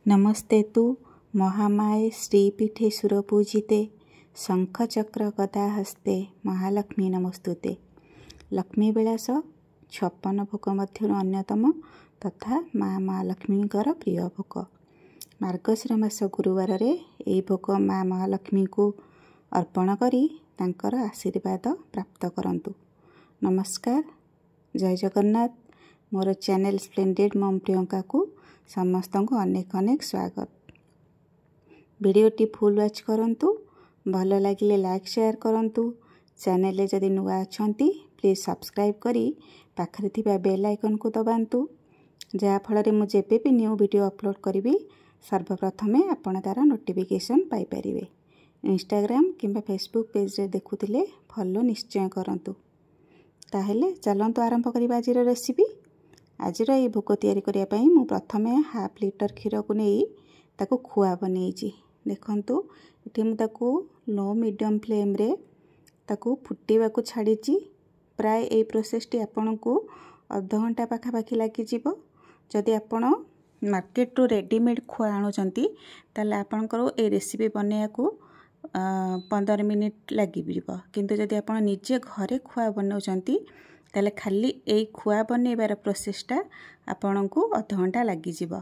नमस्ते तु महामाये श्रीपीठे सुरपूजिते शंखचक्र गदा हस्ते महालक्ष्मी नमस्तुते। लक्ष्मी विलास 56 भोग मध्य अन्यतम तथा माँ महालक्ष्मींकर प्रिय भोग। मार्गशीर मास गुरुवार रे एई भोग माँ महालक्ष्मी को अर्पण करी तांकर आशीर्वाद प्राप्त करंतु। नमस्कार, जय जगन्नाथ। मोर चैनल स्प्लेंडेड मम प्रियंका को समस्त को अनेक अनेक स्वागत। वीडियोटी फुल वॉच करंतु, भल लगिले लाइक शेयर करंतु। चैनल जदि नुआ अछंती प्लीज सब्सक्राइब करी पाखरे थिबा बेल आइकन को दबांतु, जहा फल मु जेबे भी न्यू वीडियो अपलोड करी सर्वप्रथमे आपण तार नोटिफिकेशन पाई परिवे। इंस्टाग्राम किंबा फेसबुक पेज रे देखुथिले फॉलो निश्चय करंतु। ताहेले चलंतु आरंभ करिबा आजिर रेसिपी। आजिर ये भोग तैयारी करिया पई मु प्रथमे हाफ लीटर क्षीर को नहीं ताको खुआ बनेइची। देखंतु इठी मु ताको लो मीडियम फ्लेम रे ताको फुटेबा को छाड़ीची। प्राय ए प्रोसेस टी आपन को आधा घंटा पाखा पाखी लागी जीवो। जदि आपण मार्केट रो रेडीमेड खुआ आनुचंती ताले आपनकर ए रेसिपी बनेया को 15 मिनिट लागी जीवो। किंतु जदि आपण निजे घरे खुआ बनाउचंती ताले खाली ए खुआ बनैबार प्रोसेसटा आपण को आधा घंटा लागी जीवो।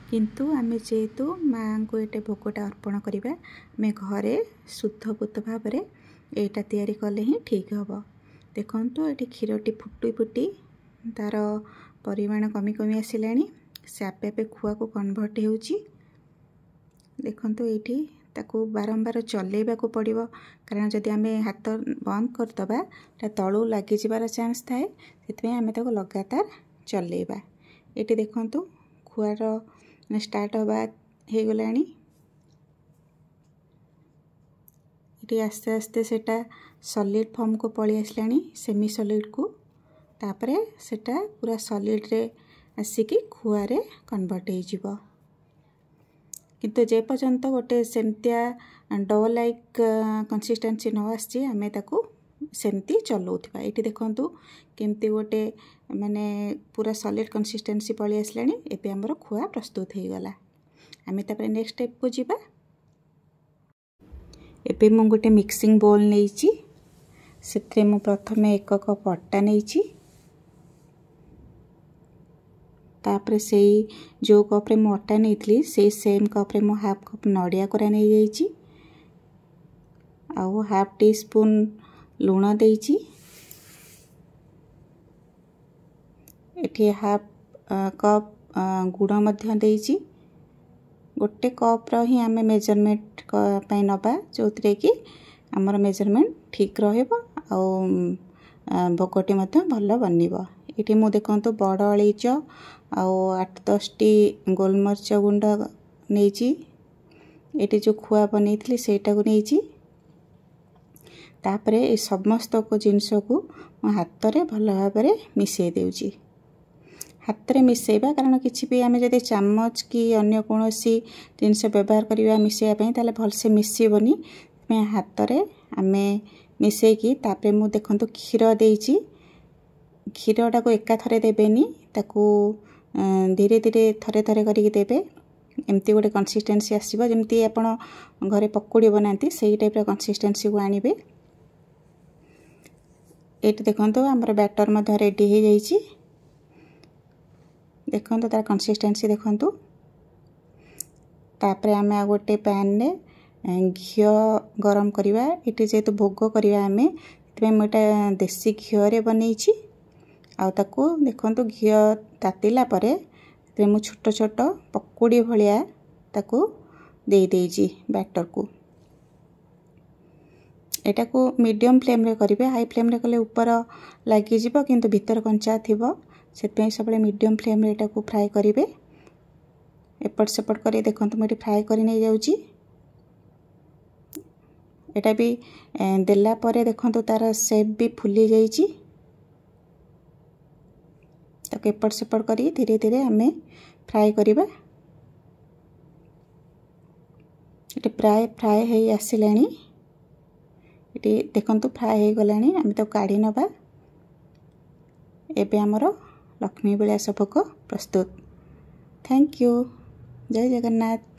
किंतु आमे जेहेतु माँ को एटे भोगटा अर्पण करिबा, मैं घरे शुद्धपूत भाव रे एटा तैयारी कले ही ठीक हबो। देखंतु एटी क्षीरटी फुटी फुटी तार परिमाण कमी कमी आसिलानी, से आपे आपे खुआ को कन्वर्ट होउची। देखंतु एठी ताको बारंबार चलेबा को पड़िबो, कारण जदि आमे हाथ बंद करदबा ता तळु लागि जिबार चांस थाए। सेतमे आमे ताको लगातार चलेबा। एठी देखंतु खुआर स्टार्ट होबा हे गलानी। एठी आस्ते आस्ते सेटा सॉलिड फॉर्म को पळि आसलानी, सेमी सॉलिड को। तापरे सेटा पूरा सॉलिड रे आसिकी खुआ रे कन्वर्ट हे जिवो। किंतु जे पर्यंत गोटे सेमतिया डो लाइक कंसिस्टेंसी न आसी आमे ताको सेमती चलाउथिबा। एठी देखंतु केमती गोटे माने पूरा सॉलिड कंसिस्टेंसी पळि आसलानी। एबे हमर खुआ प्रस्तुत हे गला। आमे तापर नेक्स्ट स्टेप को जिबा। एबे मु गोटे मिक्सिंग बोल नेइची, सेत्रे मु प्रथमे 1 कप आटा नेइची। तापर से जो कप रे मु आटा नेइथली से सेम कप रे मु हाफ कप नडिया कोरा नै जाईची, आउ हाफ टी स्पून लूण देइची। एठी हाफ कप गुड़ मध्य देइची। गोटे कप रो ही आमे मेजरमेंट पई नबा, जोतरे कि हमर मेजरमेंट ठीक रहइबो आउ भोगटी मध्य भल बनिबो। एठी मु देखंतु बड़ अळीच आउ 8-10 टी गोलमरिच गुंड नेइची। एठी जो खुआ बनेइथली सेटा को नेइची। तापरे ए समस्त को जिंस को मो हाथ रे भल भाबरे मिसै देउची। हाथ रे मिसैबा, कारण किछि भी आमे जदि चम्मच की अन्य कोनोसी जिंस व्यवहार करिवा मिसैया पई ताले भल से मिसिबनी। मैं हाथ रे आमे मिसै की तापरे मु देखंतु क्षीर देइची। क्षीरटा को एका थरे देबेनी, ताको धीरे धीरे थरे थरे करिक देबे। एमती गोटे कंसिस्टेंसी आसीबो जेमती आपण घरे पकोड़ी बनाती सेही टाइप रो कंसिस्टेंसी को आनिबे। एटी देखंतु हमर बैटर मध्ये रेडी हे जाईची। देखंतु तार कंसिस्टेंसी देखंतु। तापरे आमे गोटे पैन ने घी गरम करिवा। एटी जेतु भोग करिवा आमे, तबे मोटा देसी घी रे बनेइची। आउ ताको देखंतु घी तातिला परे ते मु छोट छोट पकोड़ी भलिया ताको देई देइची बैटर को। एटा को मीडियम फ्लेम रे करिवे, हाई फ्लेम रे कले ऊपर लागि जिवो किंतु भीतर कंचा थिबो। सेतपे सबले मीडियम फ्लेम रे एटा को फ्राई करिवे। एपट सेपट करी देखंतु मेटी फ्राई करी नै जाउची। एटा भी देला परे देखंतु तार शेप भी फुली जाइची। ताको एपट सेपट करी धीरे धीरे हमें फ्राई करिबा। एटी प्राय फ्राई हे आसिलानी। एटी देखंतु फ्राई हे गलानी। आमे तो काढी नबा। एबे हमरो लक्ष्मी विलास भोग प्रस्तुत। Thank you. ଜୟ ଜଗନ୍ନାଥ।